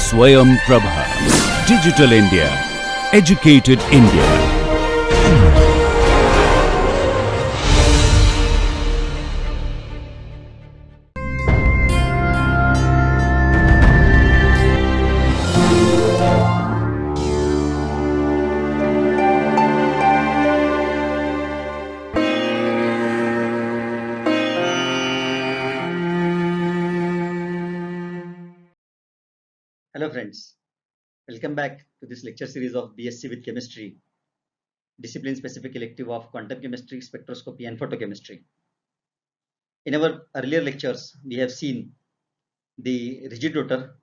Swayam Prabha. Digital India. Educated India. Hello friends, welcome back to this lecture series of BSc with Chemistry, discipline specific elective of quantum chemistry, spectroscopy and photochemistry. In our earlier lectures, we have seen the rigid rotor,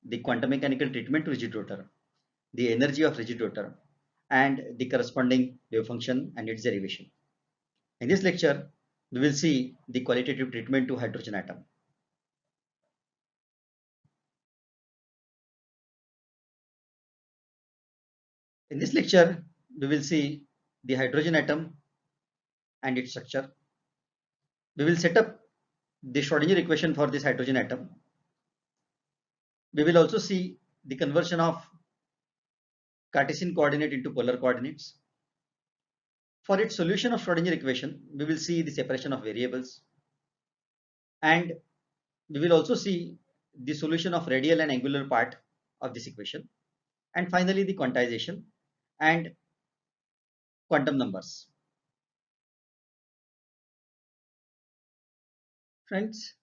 the quantum mechanical treatment to rigid rotor, the energy of rigid rotor and the corresponding wave function and its derivation. In this lecture, we will see the qualitative treatment to hydrogen atom. In this lecture, we will see the hydrogen atom and its structure. We will set up the Schrodinger equation for this hydrogen atom. We will also see the conversion of Cartesian coordinate into polar coordinates. For its solution of Schrodinger equation, we will see the separation of variables. And we will also see the solution of radial and angular part of this equation. And finally, the quantization and quantum numbers. Friends,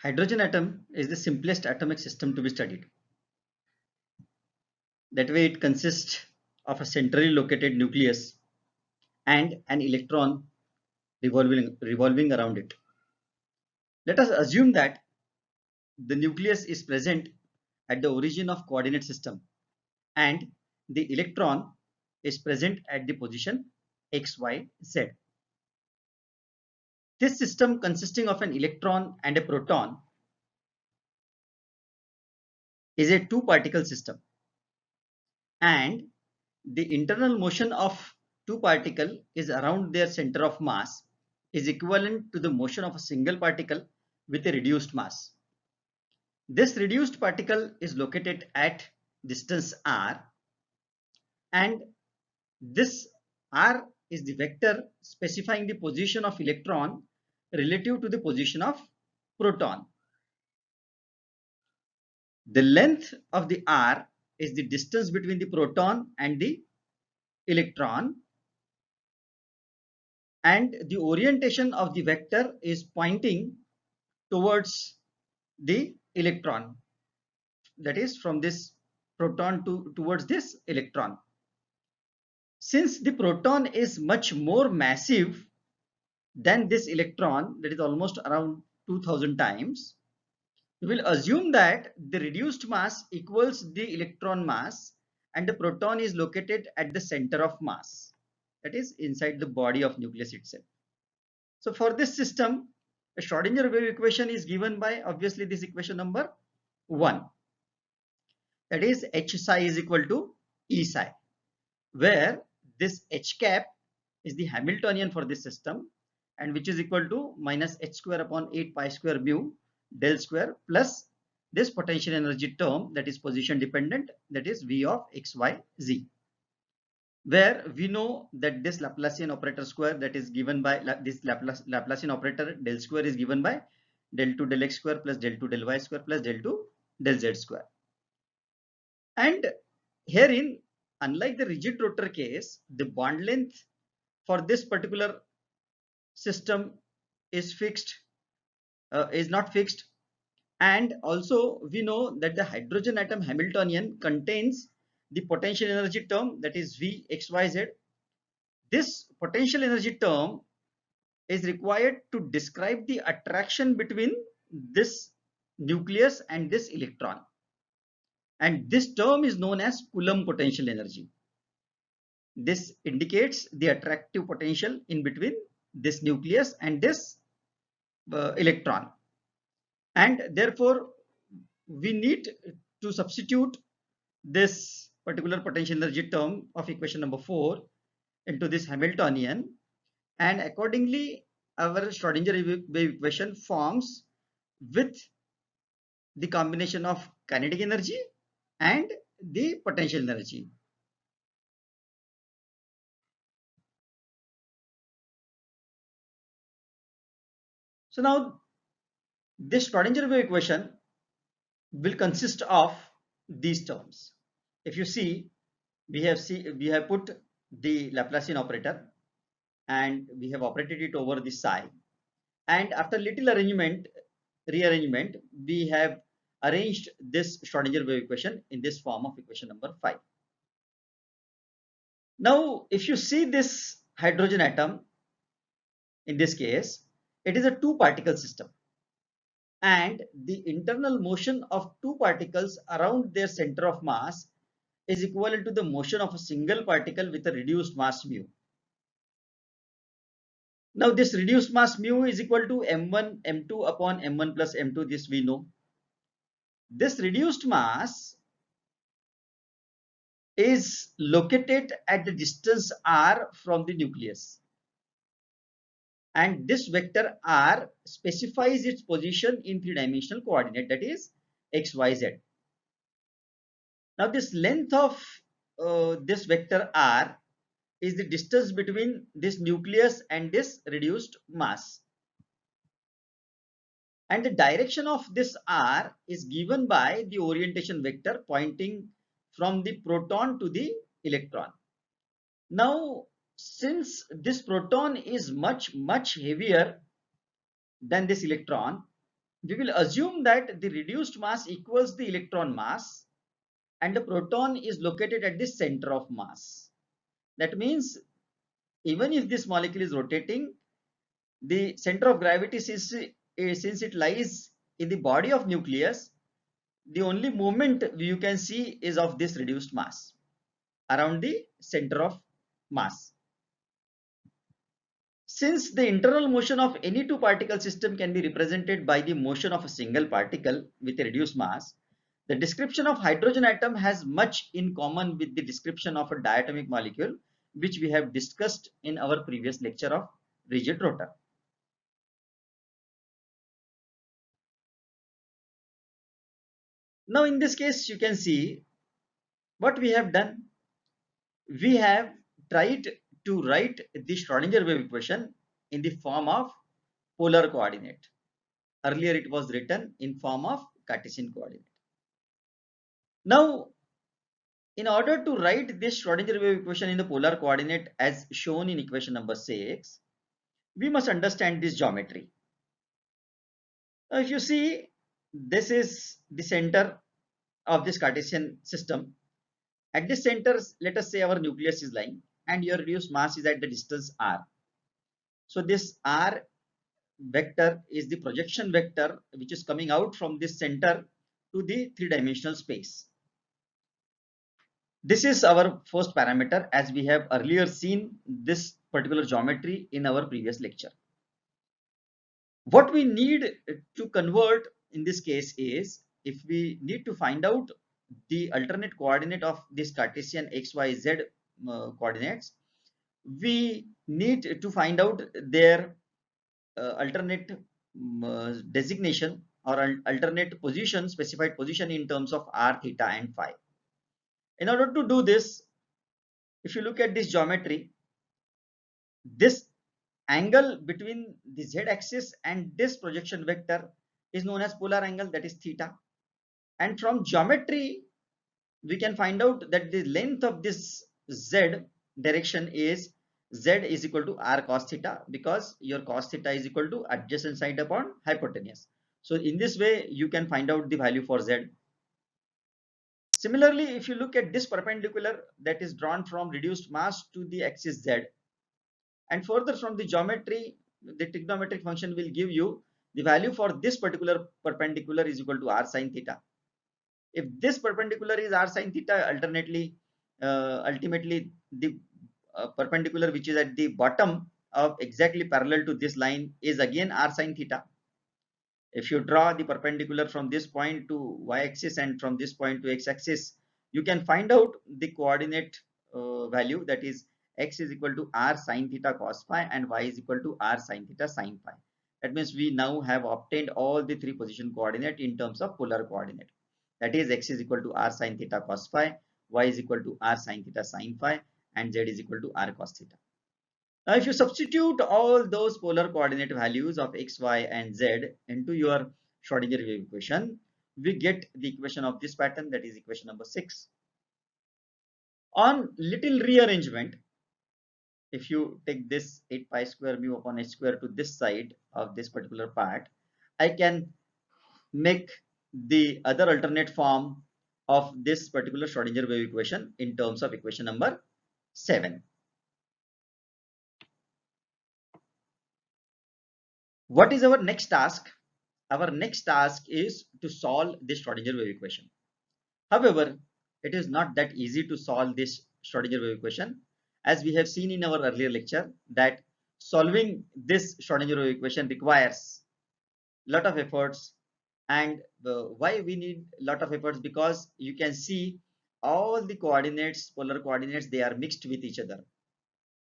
hydrogen atom is the simplest atomic system to be studied. That way it consists of a centrally located nucleus and an electron revolving around it. Let us assume that the nucleus is present at the origin of coordinate system and the electron is present at the position x, y, z. This system consisting of an electron and a proton is a two-particle system, and the internal motion of two particles is around their center of mass is equivalent to the motion of a single particle with a reduced mass. This reduced particle is located at distance r, and this r is the vector specifying the position of electron relative to the position of proton. The length of the r is the distance between the proton and the electron, and the orientation of the vector is pointing towards the electron, that is from this proton towards this electron. Since the proton is much more massive than this electron, that is almost around 2000 times, we will assume that the reduced mass equals the electron mass and the proton is located at the center of mass, that is inside the body of nucleus itself. So for this system, a Schrodinger wave equation is given by obviously this equation number 1, that is H psi is equal to E psi, where this H cap is the Hamiltonian for this system, and which is equal to minus h square upon 8 pi square mu del square plus this potential energy term that is position dependent, that is V of x, y, z, where we know that this Laplacian operator square that is given by this Laplacian operator del square is given by del 2 del x square plus del 2 del y square plus del 2 del z square. And herein, unlike the rigid rotor case, the bond length for this particular system is not fixed, and also we know that the hydrogen atom Hamiltonian contains the potential energy term, that is V x, y, z. This potential energy term is required to describe the attraction between this nucleus and this electron, and this term is known as Coulomb potential energy. This indicates the attractive potential in between this nucleus and this electron, and therefore we need to substitute this particular potential energy term of equation number 4 into this Hamiltonian, and accordingly our Schrodinger wave equation forms with the combination of kinetic energy and the potential energy. So now this Schrodinger wave equation will consist of these terms. If you see, we have put the Laplacian operator and we have operated it over the psi, and after little rearrangement, we have arranged this Schrodinger wave equation in this form of equation number 5. Now if you see this hydrogen atom, in this case it is a two particle system, and the internal motion of two particles around their center of mass is equivalent to the motion of a single particle with a reduced mass mu. Now this reduced mass mu is equal to m1 m2 upon m1 plus m2. This we know. This reduced mass is located at the distance r from the nucleus, and this vector r specifies its position in three-dimensional coordinate, that is x, y, z. Now this length of this vector r is the distance between this nucleus and this reduced mass, and the direction of this r is given by the orientation vector pointing from the proton to the electron. Now since this proton is much heavier than this electron, we will assume that the reduced mass equals the electron mass and the proton is located at the center of mass. That means even if this molecule is rotating, the center of gravity, since it lies in the body of nucleus, the only movement you can see is of this reduced mass around the center of mass. Since the internal motion of any two particle system can be represented by the motion of a single particle with a reduced mass, the description of hydrogen atom has much in common with the description of a diatomic molecule, which we have discussed in our previous lecture of rigid rotor. Now in this case you can see what we have done. We have tried to write the Schrodinger wave equation in the form of polar coordinate. Earlier it was written in form of Cartesian coordinate. Now in order to write this Schrodinger wave equation in the polar coordinate as shown in equation number 6, we must understand this geometry. Now if you see, this is the center of this Cartesian system. At this center, let us say our nucleus is lying and your reduced mass is at the distance r. So this r vector is the projection vector which is coming out from this center to the three-dimensional space. This is our first parameter, as we have earlier seen this particular geometry in our previous lecture. What we need to convert in this case is, if we need to find out the alternate coordinate of this Cartesian x, y, z coordinates, we need to find out their alternate designation or alternate position, specified position in terms of r, theta and phi. In order to do this, if you look at this geometry, this angle between the z-axis and this projection vector is known as polar angle, that is theta. And from geometry we can find out that the length of this z direction is z is equal to r cos theta, because your cos theta is equal to adjacent side upon hypotenuse. So in this way you can find out the value for z. Similarly, if you look at this perpendicular that is drawn from reduced mass to the axis z, and further from the geometry, the trigonometric function will give you the value for this particular perpendicular is equal to r sin theta. If this perpendicular is r sin theta, ultimately the perpendicular which is at the bottom of exactly parallel to this line is again r sin theta. If you draw the perpendicular from this point to y-axis and from this point to x-axis, you can find out the coordinate value, that is x is equal to r sin theta cos phi and y is equal to r sin theta sin phi. That means we now have obtained all the three position coordinate in terms of polar coordinate. That is x is equal to r sine theta cos phi, y is equal to r sine theta sin phi, and z is equal to r cos theta. Now, if you substitute all those polar coordinate values of x, y, and z into your Schrodinger wave equation, we get the equation of this pattern, that is equation number 6. On little rearrangement, if you take this 8 pi square mu upon h square to this side of this particular part, I can make the other alternate form of this particular Schrodinger wave equation in terms of equation number 7. What is our next task? Our next task is to solve this Schrodinger wave equation. However, it is not that easy to solve this Schrodinger wave equation, as we have seen in our earlier lecture that solving this Schrodinger wave equation requires a lot of efforts. And why we need a lot of efforts? Because you can see all the coordinates, polar coordinates, they are mixed with each other.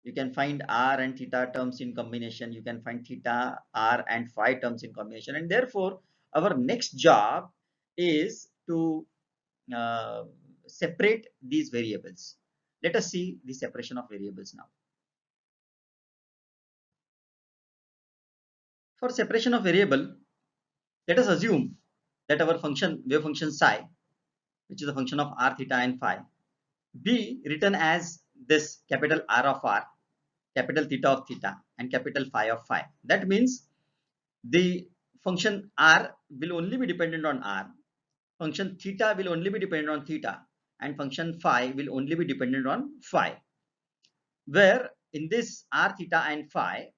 You can find r and theta terms in combination, you can find theta, r, and phi terms in combination, and therefore our next job is to uh, separate these variables. Let us see the separation of variables now. For separation of variable, let us assume that our function, wave function psi, which is a function of r, theta, and phi, be written as this capital R of r, capital theta of theta, and capital phi of phi. That means the function r will only be dependent on r, function theta will only be dependent on theta, and function phi will only be dependent on phi. Where in this r, theta, and phi,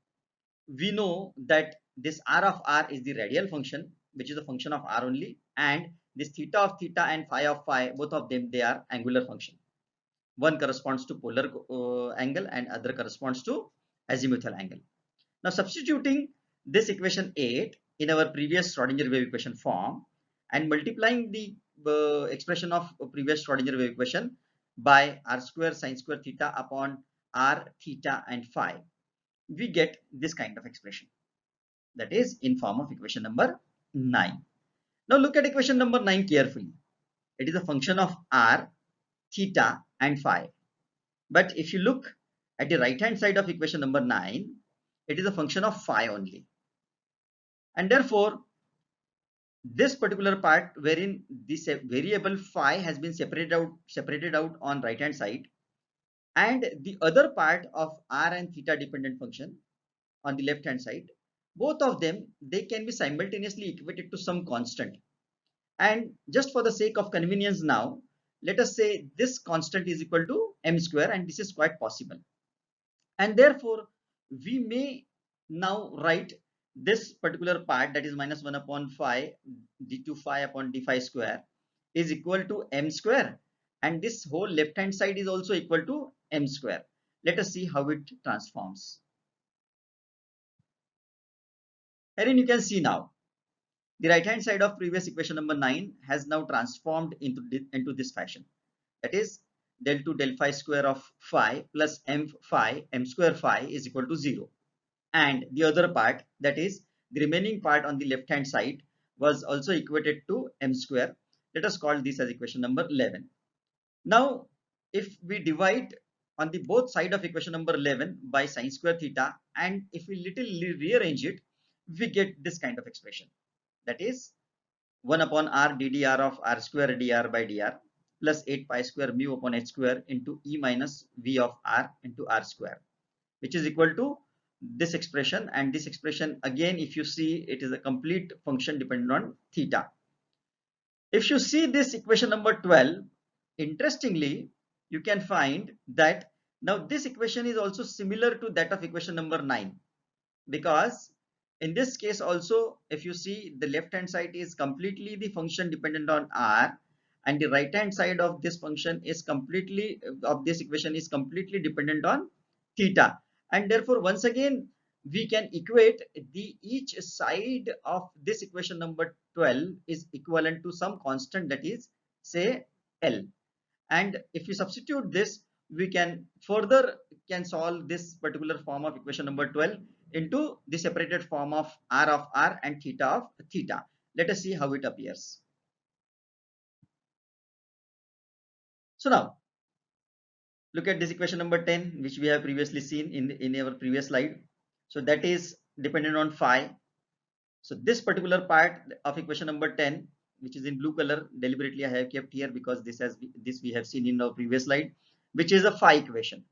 we know that this r of r is the radial function, which is a function of r only, and this theta of theta and phi of phi, both of them, they are angular function. One corresponds to polar angle and other corresponds to azimuthal angle. Now substituting this equation 8 in our previous Schrodinger wave equation form and multiplying the expression of previous Schrodinger wave equation by r square sine square theta upon r, theta, and phi, we get this kind of expression, that is in form of equation number 9. Now look at equation number 9 carefully. It is a function of r, theta, and phi. But if you look at the right hand side of equation number 9, it is a function of phi only. And therefore, this particular part wherein this variable phi has been separated out on right hand side, and the other part of r and theta dependent function on the left hand side, both of them, they can be simultaneously equated to some constant. And just for the sake of convenience now, let us say this constant is equal to m square, and this is quite possible. And therefore, we may now write this particular part, that is minus 1 upon phi d2 phi upon d phi square, is equal to m square, and this whole left hand side is also equal to m square. Let us see how it transforms. Herein you can see now the right hand side of previous equation number 9 has now transformed into this fashion. That is del 2 del phi square of phi plus m phi, m square phi, is equal to 0. And the other part, that is the remaining part on the left hand side, was also equated to m square. Let us call this as equation number 11. Now if we divide on the both side of equation number 11 by sine square theta, and if we little rearrange it, we get this kind of expression, that is 1 upon r ddr of r square dr by dr plus 8 pi square mu upon h square into e minus v of r into r square, which is equal to this expression. And this expression, again, if you see, it is a complete function dependent on theta. If you see this equation number 12, interestingly, you can find that now this equation is also similar to that of equation number 9, because in this case also, if you see, the left hand side is completely the function dependent on r, and the right hand side of this function is completely, of this equation, is completely dependent on theta. And therefore, once again, we can equate the each side of this equation number 12 is equivalent to some constant, that is, say, L. And if you substitute this, we can further can solve this particular form of equation number 12 into the separated form of r of r and theta of theta. Let us see how it appears. So now look at this equation number 10, which we have previously seen in our previous slide. So that is dependent on phi. So this particular part of equation number 10, which is in blue color, deliberately I have kept here because this we have seen in our previous slide, which is a phi equation.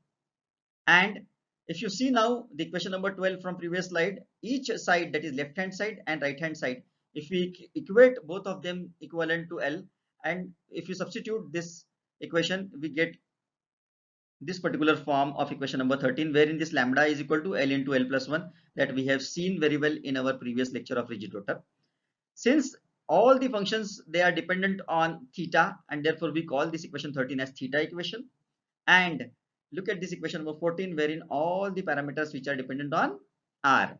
And if you see now the equation number 12 from previous slide, each side, that is left hand side and right hand side, if we equate both of them equivalent to L, and if you substitute this equation, we get this particular form of equation number 13, wherein this lambda is equal to L into L plus 1, that we have seen very well in our previous lecture of rigid rotor. Since all the functions, they are dependent on theta, and therefore we call this equation 13 as theta equation. And look at this equation number 14, wherein all the parameters which are dependent on r,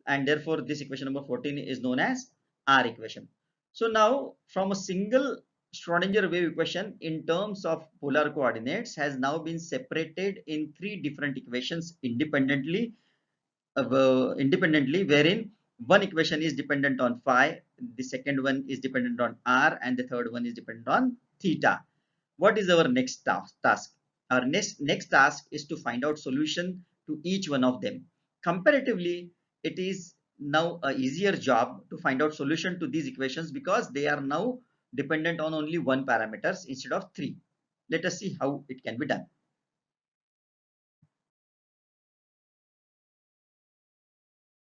and therefore this equation number 14 is known as r equation. So now from a single Schrodinger wave equation in terms of polar coordinates has now been separated in three different equations independently, wherein one equation is dependent on phi, the second one is dependent on r, and the third one is dependent on theta. What is our next task? Our next task is to find out solution to each one of them. Comparatively, it is now a easier job to find out solution to these equations because they are now dependent on only one parameters instead of three. Let us see how it can be done.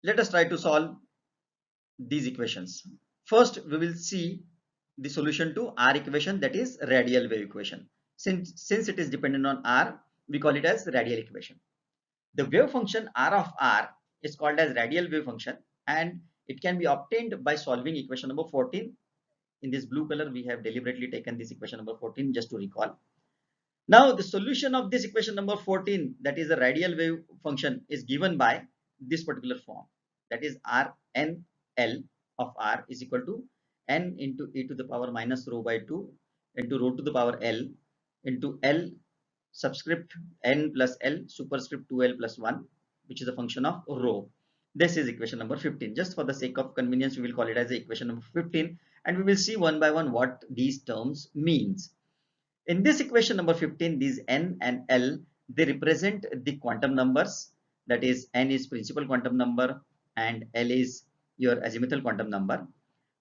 Let us try to solve these equations. First, we will see the solution to R equation, that is radial wave equation. Since it is dependent on R, we call it as radial equation. The wave function R of R is called as radial wave function, and it can be obtained by solving equation number 14. In this blue color, we have deliberately taken this equation number 14 just to recall. Now the solution of this equation number 14, that is the radial wave function, is given by this particular form, that is Rn L of R is equal to n into e to the power minus rho by 2 into rho to the power L into L subscript n plus L superscript 2L plus 1, which is a function of rho. This is equation number 15. Just for the sake of convenience, we will call it as equation number 15, and we will see one by one what these terms means. In this equation number 15, these n and L, they represent the quantum numbers, that is n is principal quantum number and L is your azimuthal quantum number,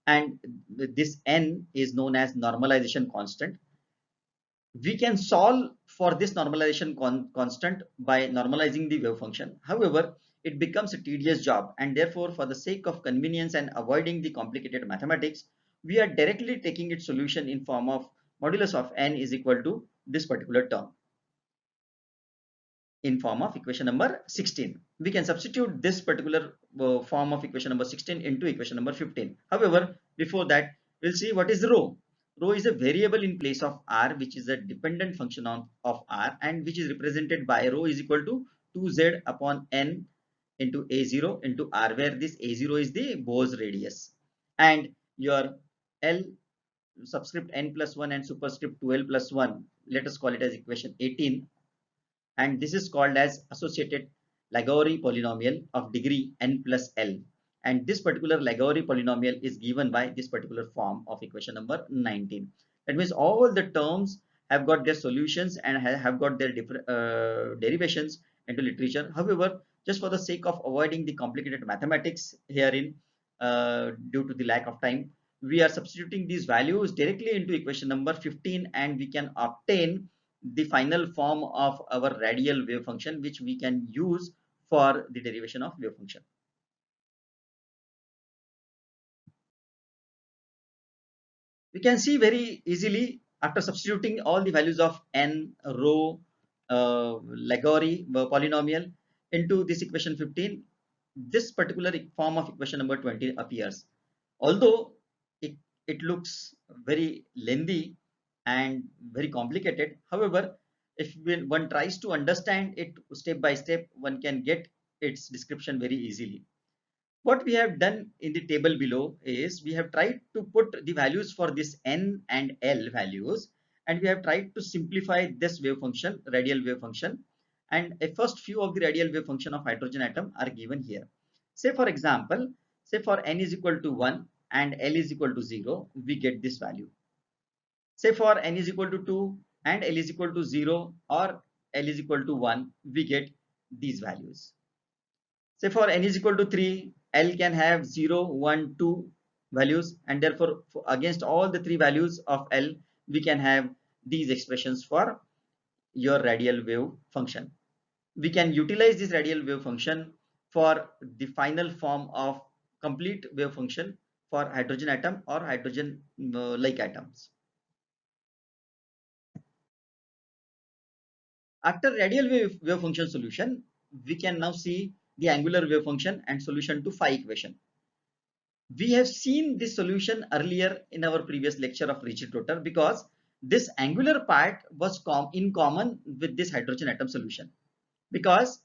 and this n is known as normalization constant. We can solve for this normalization constant by normalizing the wave function. However, it becomes a tedious job, and therefore for the sake of convenience and avoiding the complicated mathematics, we are directly taking its solution in form of modulus of n is equal to this particular term in form of equation number 16. We can substitute this particular form of equation number 16 into equation number 15. However, before that, we'll see what is rho. Rho is a variable in place of r, which is a dependent function of r, and which is represented by rho is equal to 2z upon n into a0 into r, where this a0 is the Bose radius, and your L subscript n plus 1 and superscript 2L plus 1, let us call it as equation 18, and this is called as associated Lagrange polynomial of degree n plus L, and this particular Lagrange polynomial is given by this particular form of equation number 19. That means all the terms have got their solutions and have got their different derivations into literature. However, just for the sake of avoiding the complicated mathematics herein, due to the lack of time, we are substituting these values directly into equation number 15, and we can obtain the final form of our radial wave function, which we can use for the derivation of wave function. We can see very easily after substituting all the values of n, rho, Lagrange polynomial into this equation 15, this particular form of equation number 20 appears. Although it looks very lengthy and very complicated, however, if one tries to understand it step by step, one can get its description very easily. What we have done in the table below is we have tried to put the values for this n and L values, and we have tried to simplify this wave function, radial wave function, and a first few of the radial wave function of hydrogen atom are given here. Say for example, say for n is equal to 1 and L is equal to 0, we get this value. Say for n is equal to 2 and L is equal to 0 or L is equal to 1, we get these values. Say for n is equal to 3, L can have 0, 1, 2 values, and therefore against all the three values of L, we can have these expressions for your radial wave function. We can utilize this radial wave function for the final form of complete wave function for hydrogen atom or hydrogen like atoms. After radial wave function solution, we can now see the angular wave function and solution to phi equation. We have seen this solution earlier in our previous lecture of rigid rotor because this angular part was in common with this hydrogen atom solution, because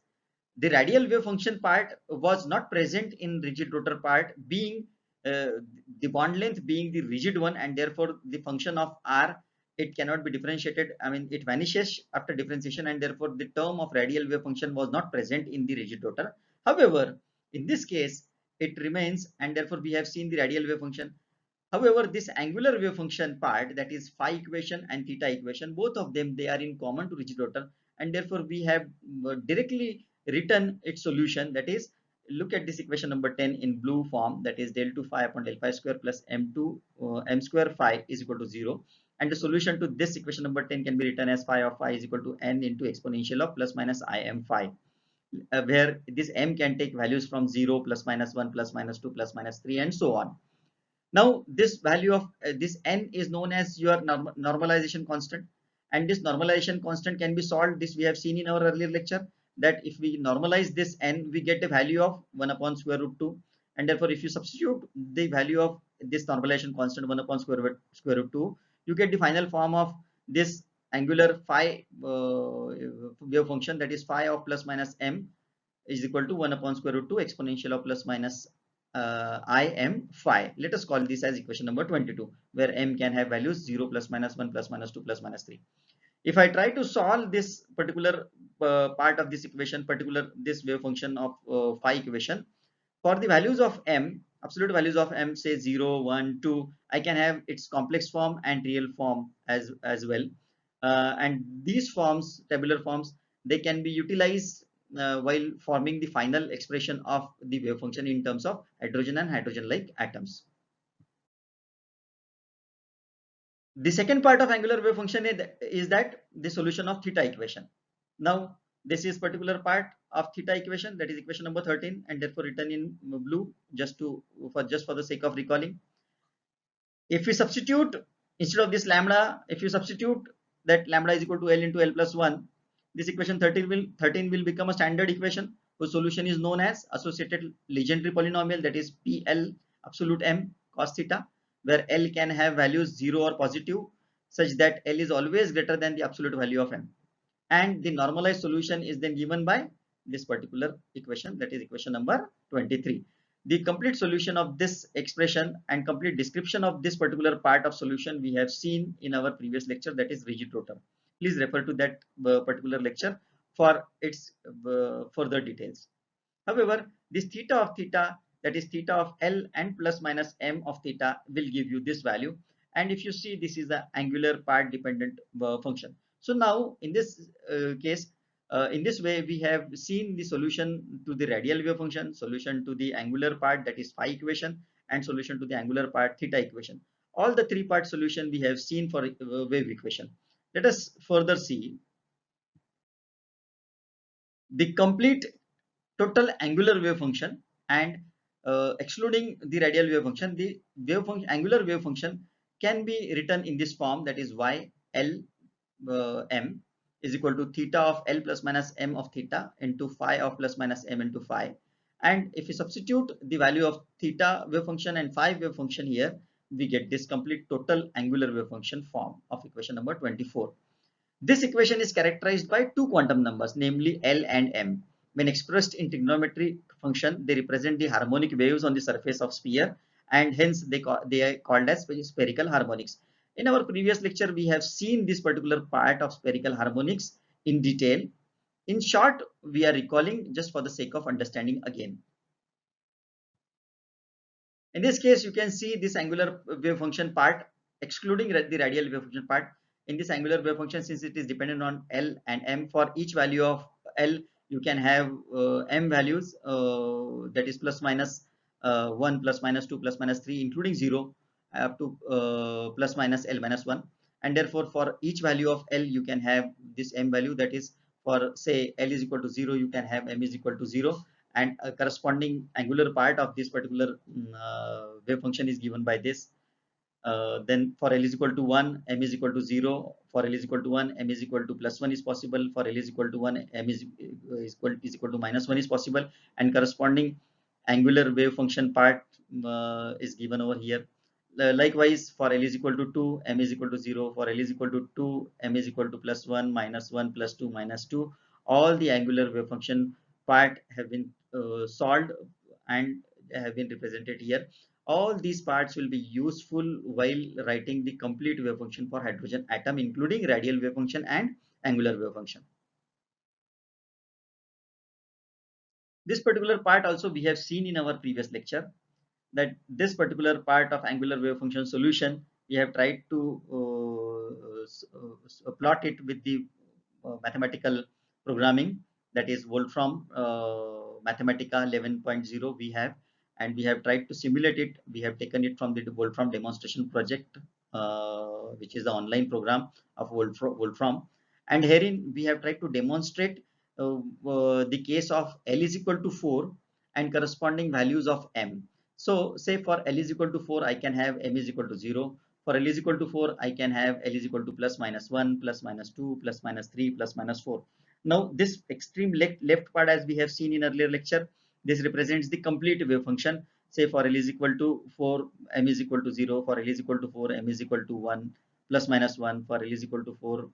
the radial wave function part was not present in rigid rotor part, being the bond length being the rigid one, and therefore the function of r, it cannot be differentiated. I mean, it vanishes after differentiation, and therefore the term of radial wave function was not present in the rigid rotor. However, in this case it remains, and therefore we have seen the radial wave function. However, this angular wave function part, that is phi equation and theta equation, both of them, they are in common to rigid rotor, and therefore we have directly written its solution. That is, look at this equation number 10 in blue form, that is del 2 phi upon del phi square plus m square phi is equal to 0, and the solution to this equation number 10 can be written as phi of phi is equal to n into exponential of plus minus im phi, where this m can take values from 0, plus minus 1, plus minus 2, plus minus 3, and so on. Now this value of this n is known as your normalization constant, and this normalization constant can be solved. This we have seen in our earlier lecture, that if we normalize this n, we get a value of 1 upon square root 2, and therefore if you substitute the value of this normalization constant 1 upon square root 2, you get the final form of this angular phi wave function, that is phi of plus minus m is equal to 1 upon square root 2 exponential of plus minus im phi. Let us call this as equation number 22, where m can have values 0, plus minus 1, plus minus 2, plus minus 3. If I try to solve this particular part of this equation, this wave function of phi equation, for the values of m, absolute values of m, say 0, 1, 2, I can have its complex form and real form as well, and these forms, tabular forms, they can be utilized while forming the final expression of the wave function in terms of hydrogen and hydrogen like atoms. The second part of angular wave function is that the solution of theta equation. Now this is particular part of theta equation, that is equation number 13, and therefore written in blue just for the sake of recalling. If we substitute, instead of this lambda, if you substitute that lambda is equal to L into L plus 1, this equation 13 will become a standard equation whose solution is known as associated legendary polynomial, that is PL absolute m cos theta, where L can have values 0 or positive, such that L is always greater than the absolute value of m, and the normalized solution is then given by this particular equation, that is equation number 23. The complete solution of this expression and complete description of this particular part of solution we have seen in our previous lecture, that is rigid rotor. Please refer to that particular lecture for its further details. However, this theta of theta, that is theta of L and plus minus m of theta, will give you this value, and if you see, this is the angular part dependent function. So now in this case, in this way we have seen the solution to the radial wave function, solution to the angular part, that is phi equation, and solution to the angular part theta equation. All the three part solution we have seen for wave equation. Let us further see the complete total angular wave function, and excluding the radial wave function, the angular wave function can be written in this form, that is y L m is equal to theta of L plus minus m of theta into phi of plus minus m into phi. And if we substitute the value of theta wave function and phi wave function here, we get this complete total angular wave function form of equation number 24. This equation is characterized by two quantum numbers, namely L and m. When expressed in trigonometric function, they represent the harmonic waves on the surface of sphere, and hence they are called as spherical harmonics. In our previous lecture, we have seen this particular part of spherical harmonics in detail. In short, we are recalling just for the sake of understanding again. In this case, you can see this angular wave function part, excluding the radial wave function part. In this angular wave function, since it is dependent on L and M, for each value of L, you can have M values, that is plus minus 1, plus minus 2, plus minus 3, including 0, up to plus minus L minus 1. And therefore, for each value of L, you can have this M value, that is for say L is equal to 0, you can have M is equal to 0, and a corresponding angular part of this particular wave function is given by this. Then for L is equal to 1, M is equal to 0. For L is equal to 1, M is equal to plus 1 is possible. For L is equal to 1, M is equal to minus 1 is possible, and corresponding angular wave function part is given over here. Likewise, for L is equal to 2, M is equal to 0. For L is equal to 2, M is equal to plus 1, minus 1, plus 2, minus 2. All the angular wave function part have been solved and have been represented here. All these parts will be useful while writing the complete wave function for hydrogen atom, including radial wave function and angular wave function. This particular part also we have seen in our previous lecture, that this particular part of angular wave function solution, we have tried to plot it with the mathematical programming, that is Wolfram Mathematica 11.0 we have, and we have tried to simulate it. We have taken it from the Wolfram demonstration project, which is the online program of Wolfram, and herein we have tried to demonstrate the case of L is equal to 4 and corresponding values of M. So say for L is equal to 4, I can have M is equal to 0. For L is equal to 4, I can have L is equal to plus minus 1, plus minus 2, plus minus 3, plus minus 4. Now this extreme left part, as we have seen in earlier lecture, this represents the complete wave function. Say for L is equal to 4, M is equal to 0. For L is equal to 4, M is equal to 1, plus minus 1. For L is equal to 4,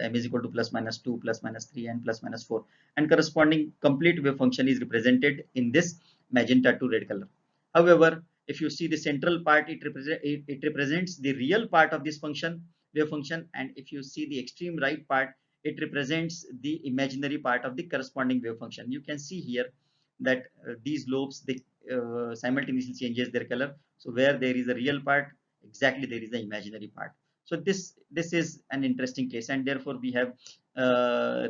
M is equal to plus minus 2, plus minus 3, and plus minus 4. And corresponding complete wave function is represented in this magenta to red color. However, if you see the central part, it represents the real part of this function, wave function, and if you see the extreme right part, it represents the imaginary part of the corresponding wave function. You can see here that these lobes, they simultaneously changes their color. So where there is a real part, exactly there is the imaginary part. So this is an interesting case, and therefore we have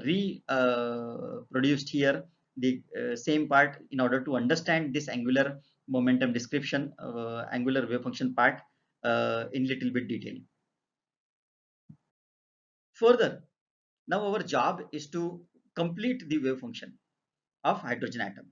reproduced here the same part in order to understand this angular momentum description, angular wave function part in little bit detail. Further, now our job is to complete the wave function of hydrogen atom.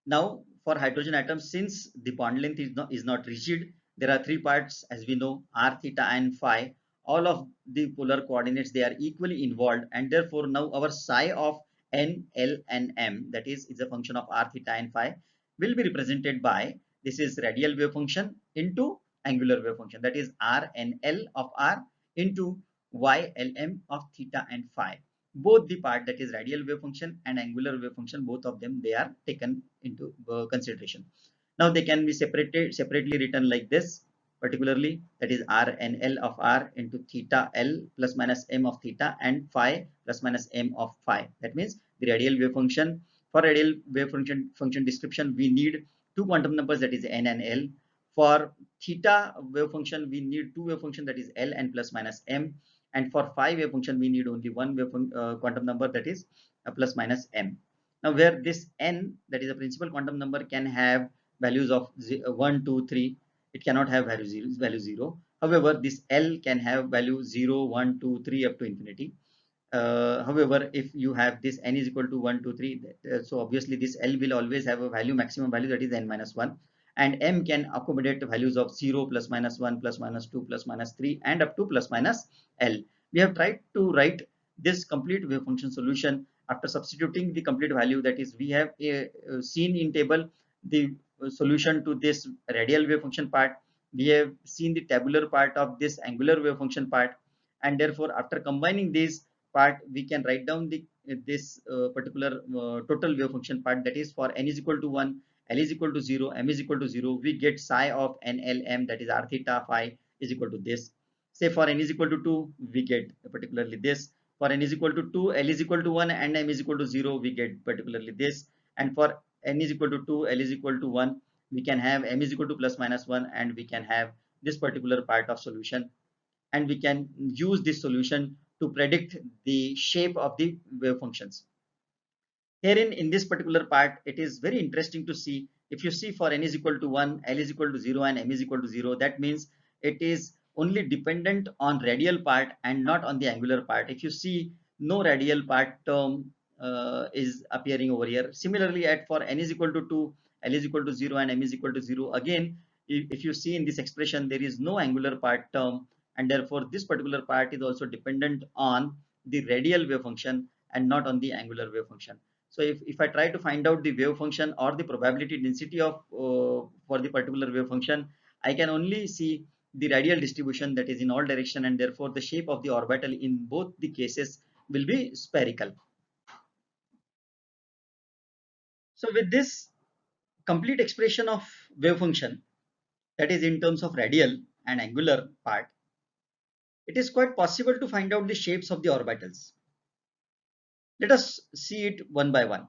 Now for hydrogen atom, since the bond length is not rigid, there are three parts, as we know, r, theta, and phi. All of the polar coordinates, they are equally involved, and therefore now our psi of n, l, and m, that is a function of r, theta, and phi, will be represented by, this is radial wave function into angular wave function, that is r n l of r into y l m of theta and phi. Both the part, that is radial wave function and angular wave function, both of them, they are taken into consideration. Now they can be separately written like this, particularly, that is r n l of r into theta l plus minus m of theta and phi plus minus m of phi. That means the radial wave function, for radial wave function description, we need two quantum numbers, that is n and l. For theta wave function, we need two wave function, that is l and plus minus m. And for phi wave function, we need only one quantum number, that is plus minus m. Now where this n, that is a principal quantum number, can have values of 1, 2, 3, it cannot have value 0. However, this L can have value 0, 1, 2, 3 up to infinity. However, if you have this n is equal to 1, 2, 3, so obviously this L will always have a value, maximum value, that is n minus 1, and m can accommodate values of 0, plus minus 1, plus minus 2, plus minus 3, and up to plus minus L. We have tried to write this complete wave function solution after substituting the complete value, that is we have seen in table the solution to this radial wave function part, we have seen the tabular part of this angular wave function part, and therefore after combining this part, we can write down this particular total wave function part, that is for n is equal to 1, L is equal to 0, M is equal to 0, we get psi of n, L, M, that is r, theta, phi is equal to this. Say for n is equal to 2, we get particularly this. For n is equal to 2, L is equal to 1 and m is equal to 0, we get particularly this. And for n is equal to 2, L is equal to 1, we can have m is equal to plus minus 1, and we can have this particular part of solution. And we can use this solution to predict the shape of the wave functions. Herein, in this particular part, it is very interesting to see. If you see for n is equal to 1, L is equal to 0 and m is equal to 0, that means it is only dependent on radial part and not on the angular part. If you see, no radial part term is appearing over here. Similarly, at for n is equal to 2, L is equal to 0 and m is equal to 0, again, if you see in this expression, there is no angular part term, and therefore this particular part is also dependent on the radial wave function and not on the angular wave function. So if I try to find out the wave function or the probability density of for the particular wave function, I can only see the radial distribution, that is in all direction, and therefore the shape of the orbital in both the cases will be spherical. So with this complete expression of wave function, that is in terms of radial and angular part, it is quite possible to find out the shapes of the orbitals. Let us see it one by one.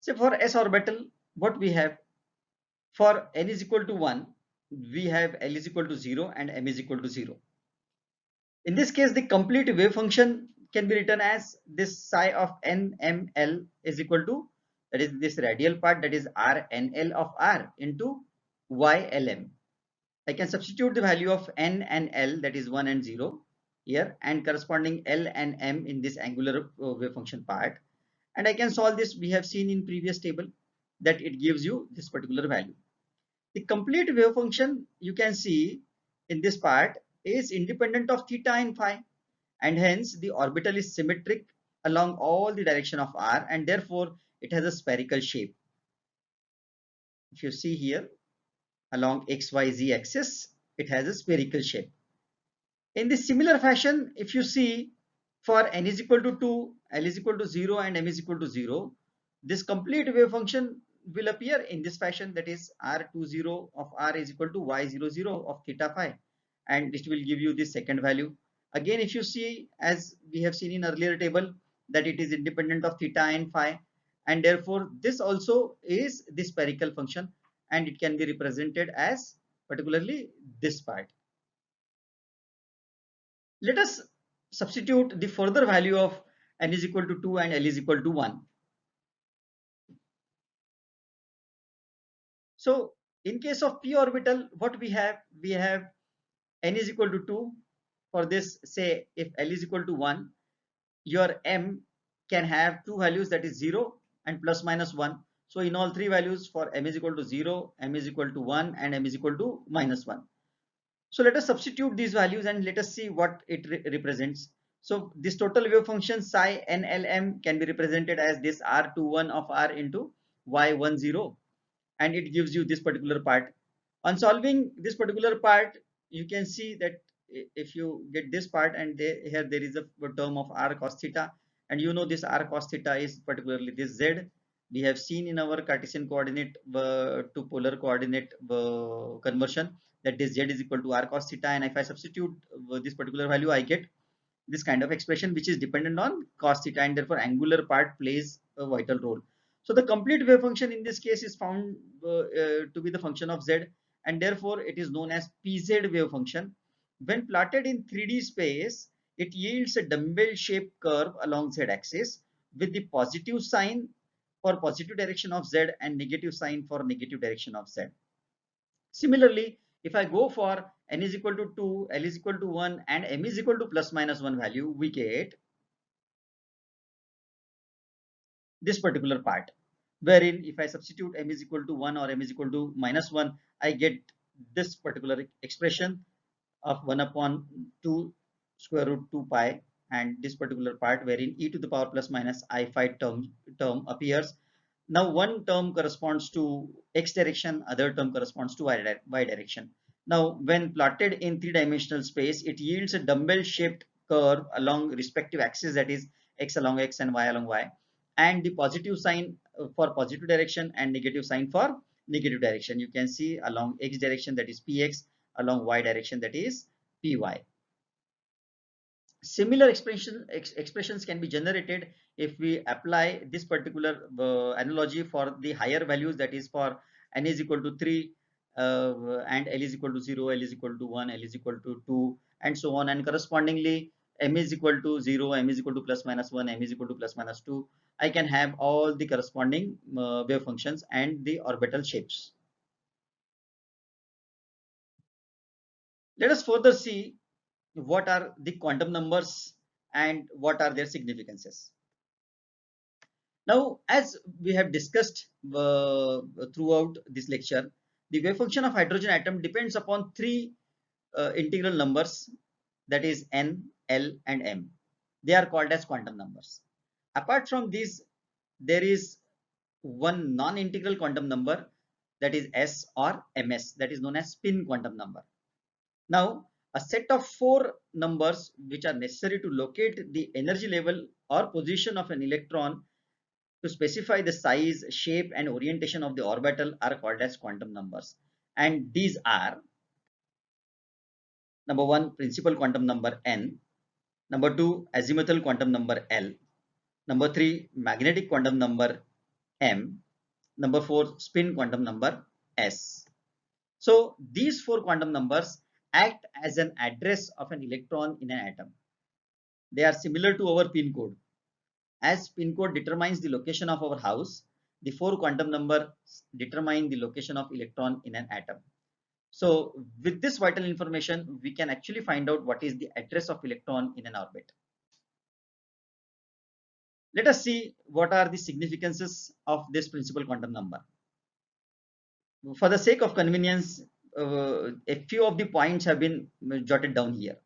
So for s orbital, what we have, for n is equal to 1, we have L is equal to 0 and m is equal to 0. In this case, the complete wave function can be written as this psi of n m l is equal to, that is this radial part, that is r n l of r into y l m. I can substitute the value of n and l, that is 1 and 0 here, and corresponding l and m in this angular wave function part, and I can solve this. We have seen in previous table that it gives you this particular value. The complete wave function, you can see in this part, is independent of theta and phi, and hence the orbital is symmetric along all the direction of r, and therefore it has a spherical shape. If you see here, along xyz axis, it has a spherical shape. In this similar fashion, if you see for n is equal to 2, L is equal to 0 and m is equal to 0, this complete wave function will appear in this fashion, that is r20 of r is equal to y00 of theta phi, and this will give you the second value. Again, if you see, as we have seen in earlier table, that it is independent of theta and phi, and therefore this also is the spherical function, and it can be represented as particularly this part. Let us substitute the further value of n is equal to 2 and L is equal to 1. So in case of p orbital, what we have n is equal to 2. For this, say if L is equal to 1, your m can have two values, that is 0 and plus minus 1. So in all three values, for m is equal to 0, m is equal to 1 and m is equal to minus 1. So let us substitute these values and let us see what it represents. So this total wave function psi nlm can be represented as this r21 of r into y10, and it gives you this particular part. On solving this particular part, you can see that if you get this part, and here there is a term of r cos theta, and you know this r cos theta is particularly this z. We have seen in our Cartesian coordinate to polar coordinate conversion that this z is equal to r cos theta, and if I substitute this particular value, I get this kind of expression which is dependent on cos theta, and therefore angular part plays a vital role. So the complete wave function in this case is found to be the function of z, and therefore it is known as pz wave function. When plotted in 3D space, it yields a dumbbell shaped curve along z axis with the positive sign for positive direction of z and negative sign for negative direction of z. Similarly, if I go for n is equal to 2, L is equal to 1 and m is equal to plus minus 1 value, we get this particular part, wherein if I substitute m is equal to 1 or m is equal to minus 1, I get this particular expression of 1 upon 2 square root 2 pi, and this particular part wherein e to the power plus minus I phi term appears. Now one term corresponds to x direction, other term corresponds to y direction. Now when plotted in three-dimensional space, it yields a dumbbell shaped curve along respective axes, that is x along x and y along y, and the positive sign for positive direction and negative sign for negative direction. You can see along x direction, that is px, along y direction, that is py. Similar expressions can be generated if we apply this particular analogy for the higher values, that is for n is equal to 3 and l is equal to 0, l is equal to 1, l is equal to 2, and so on, and correspondingly m is equal to 0, m is equal to plus minus 1, m is equal to plus minus 2. I can have all the corresponding wave functions and the orbital shapes. Let us further see what are the quantum numbers and what are their significances. Now, as we have discussed throughout this lecture, the wave function of hydrogen atom depends upon three integral numbers, that is n, l, and m. They are called as quantum numbers. Apart from these, there is one non-integral quantum number, that is s or ms, that is known as spin quantum number. Now, a set of four numbers which are necessary to locate the energy level or position of an electron to specify the size, shape, and orientation of the orbital are called as quantum numbers. And these are: number 1, principal quantum number n; number 2, azimuthal quantum number l; number 3, magnetic quantum number m; number 4, spin quantum number s. So these four quantum numbers act as an address of an electron in an atom. They are similar to our pin code. As pin code determines the location of our house, the four quantum numbers determine the location of electron in an atom. So with this vital information, we can actually find out what is the address of electron in an orbit. Let us see what are the significances of this principal quantum number. For the sake of convenience, a few of the points have been jotted down here.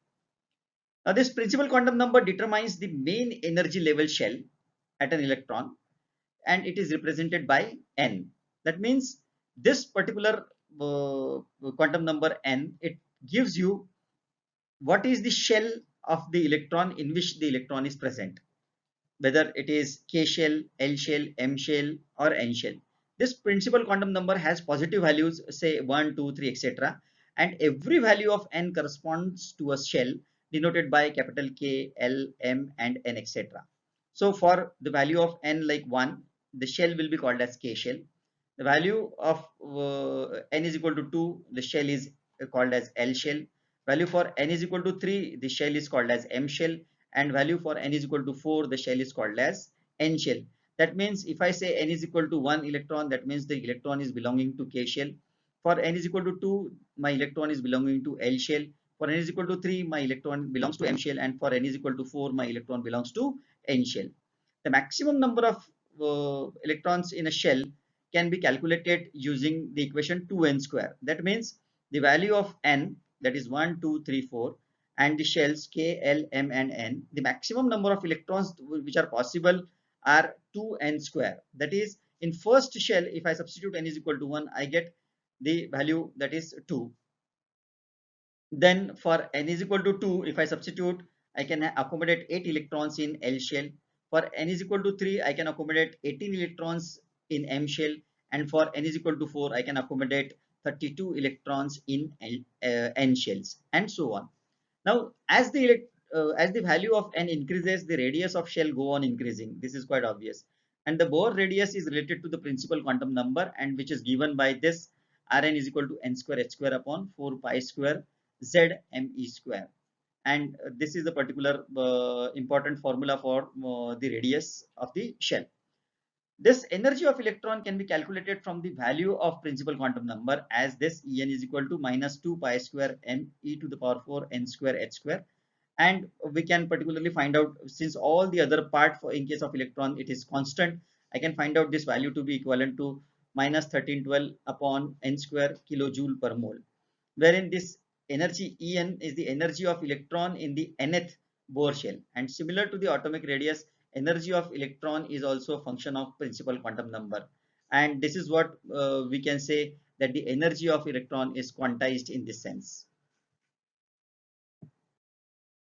Now, this principal quantum number determines the main energy level shell at an electron, and it is represented by n. That means this particular quantum number n, it gives you what is the shell of the electron in which the electron is present, whether it is k shell, l shell, m shell, or n shell. This principal quantum number has positive values, say 1, 2, 3, etc. And every value of n corresponds to a shell denoted by capital K, L, M, and N, etc. So for the value of n like 1, the shell will be called as K shell. The value of n is equal to 2, the shell is called as L shell. Value for n is equal to 3, the shell is called as M shell. And value for n is equal to 4, the shell is called as N shell. That means if I say n is equal to 1 electron, that means the electron is belonging to K shell. For n is equal to 2, my electron is belonging to L shell. For n is equal to 3, my electron belongs to M shell. And for n is equal to 4, my electron belongs to N shell. The maximum number of electrons in a shell can be calculated using the equation 2n square. That means the value of n, that is 1, 2, 3, 4, and the shells K, L, M, and N, the maximum number of electrons which are possible are 2n square. That is, in first shell, if I substitute n is equal to 1, I get the value that is 2. Then for n is equal to 2, if I substitute, I can accommodate 8 electrons in L shell. For n is equal to 3, I can accommodate 18 electrons in M shell. And for n is equal to 4, I can accommodate 32 electrons in N shells, and so on. Now, as the value of n increases, the radius of shell go on increasing. This is quite obvious. And the Bohr radius is related to the principal quantum number, and which is given by this: Rn is equal to n square h square upon 4 pi square z me square. And this is the particular important formula for the radius of the shell. This energy of electron can be calculated from the value of principal quantum number as this: En is equal to minus 2 pi square m e to the power 4 n square h square. And we can particularly find out, since all the other part for in case of electron it is constant, I can find out this value to be equivalent to minus 1312 upon n square kilojoule per mole, wherein this energy En is the energy of electron in the nth Bohr shell. And similar to the atomic radius, energy of electron is also a function of principal quantum number. And this is what we can say, that the energy of electron is quantized in this sense.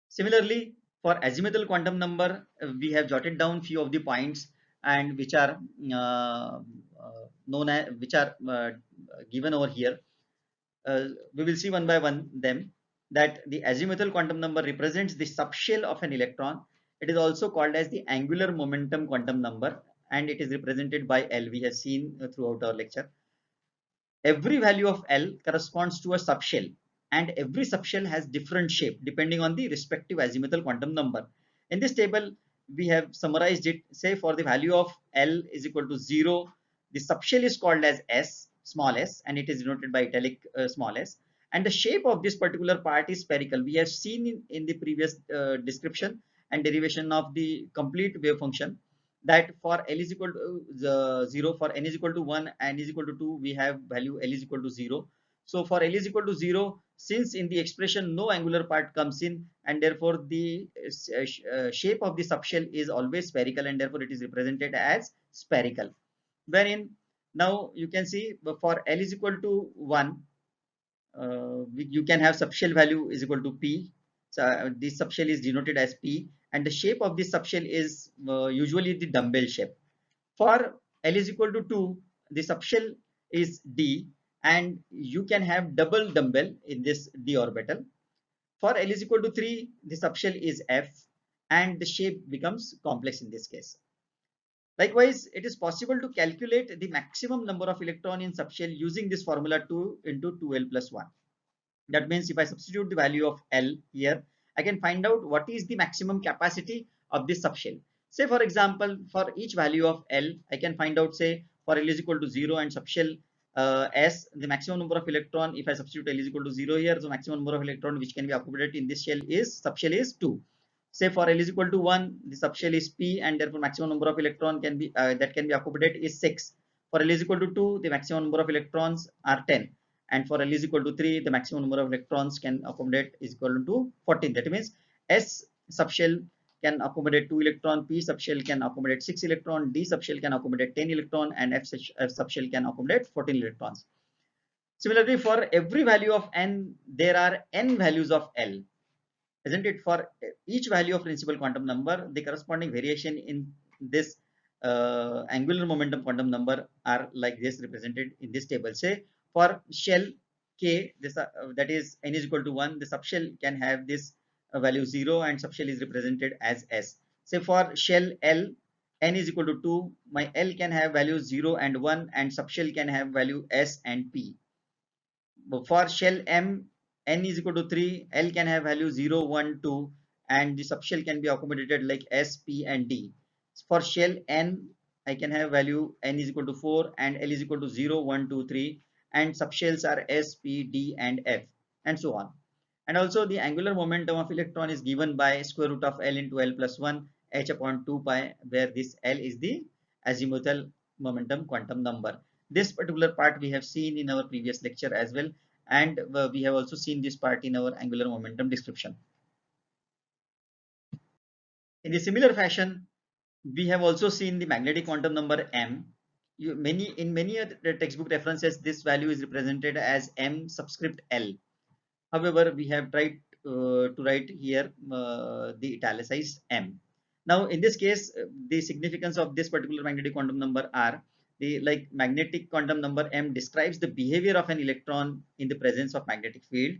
Similarly, for azimuthal quantum number, we have jotted down few of the points, and which are known as, which are given over here. We will see one by one them. that the azimuthal quantum number represents the subshell of an electron. It is also called as the angular momentum quantum number, and it is represented by L. We have seen throughout our lecture. Every value of L corresponds to a subshell, and every subshell has different shape depending on the respective azimuthal quantum number. In this table, we have summarized it. Say for the value of L is equal to 0, the subshell is called as S, small s, and it is denoted by italic small s. And the shape of this particular part is spherical. We have seen in the previous description and derivation of the complete wave function that for L is equal to 0, for n is equal to 1, n is equal to 2, we have value L is equal to 0. So for L is equal to 0, since in the expression no angular part comes in, and therefore the shape of the subshell is always spherical, and therefore it is represented as spherical. Wherein now you can see for L is equal to 1, you can have subshell value is equal to P. So this subshell is denoted as P, and the shape of this subshell is usually the dumbbell shape. For L is equal to 2, the subshell is D, and you can have double dumbbell in this D orbital. For L is equal to 3, the subshell is F, and the shape becomes complex in this case. Likewise, it is possible to calculate the maximum number of electron in subshell using this formula 2 into 2L plus 1. That means if I substitute the value of L here, I can find out what is the maximum capacity of this subshell. Say for example, for each value of L, I can find out, say for L is equal to 0 and subshell S, the maximum number of electron, if I substitute L is equal to 0 here, so maximum number of electron which can be accommodated in this shell is, subshell is 2. Say for L is equal to 1, the subshell is P, and therefore maximum number of electron can be that can be accommodated is 6. For L is equal to 2, the maximum number of electrons are 10. And for L is equal to 3, the maximum number of electrons can accommodate is equal to 14. That means S subshell can accommodate 2 electron, P subshell can accommodate 6 electron, D subshell can accommodate 10 electron, and F subshell can accommodate 14 electrons. Similarly, for every value of n, there are n values of L, isn't it? For each value of principal quantum number, the corresponding variation in this angular momentum quantum number are like this, represented in this table. Say for shell K, this that is n is equal to 1, the subshell can have this value 0, and subshell is represented as S. Say for shell L, n is equal to 2, my L can have values 0 and 1, and subshell can have value S and P. For shell M, n is equal to 3, L can have value 0, 1, 2, and the subshell can be accommodated like S, P, and D. For shell N, I can have value n is equal to 4, and L is equal to 0, 1, 2, 3, and subshells are S, P, D, and F, and so on. And also the angular momentum of electron is given by square root of L into L plus 1 h upon 2 pi, where this L is the azimuthal momentum quantum number. This particular part we have seen in our previous lecture as well, and we have also seen this part in our angular momentum description. In the similar fashion, we have also seen the magnetic quantum number M. In many textbook references, this value is represented as M subscript L. However, we have tried to write here the italicized M. Now, in this case, the significance of this particular magnetic quantum number are the magnetic quantum number M describes the behavior of an electron in the presence of magnetic field.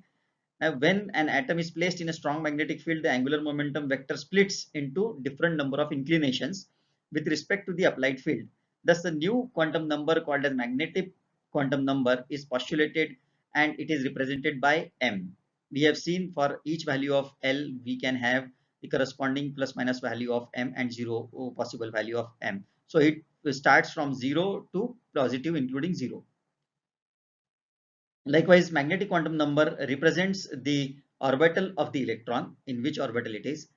Now, when an atom is placed in a strong magnetic field, the angular momentum vector splits into different number of inclinations with respect to the applied field. Thus, the new quantum number called as magnetic quantum number is postulated, and it is represented by M. We have seen for each value of L, we can have the corresponding plus minus value of M and 0 possible value of M. So it starts from 0 to positive including 0. Likewise, magnetic quantum number represents the orbital of the electron, in which orbital it is.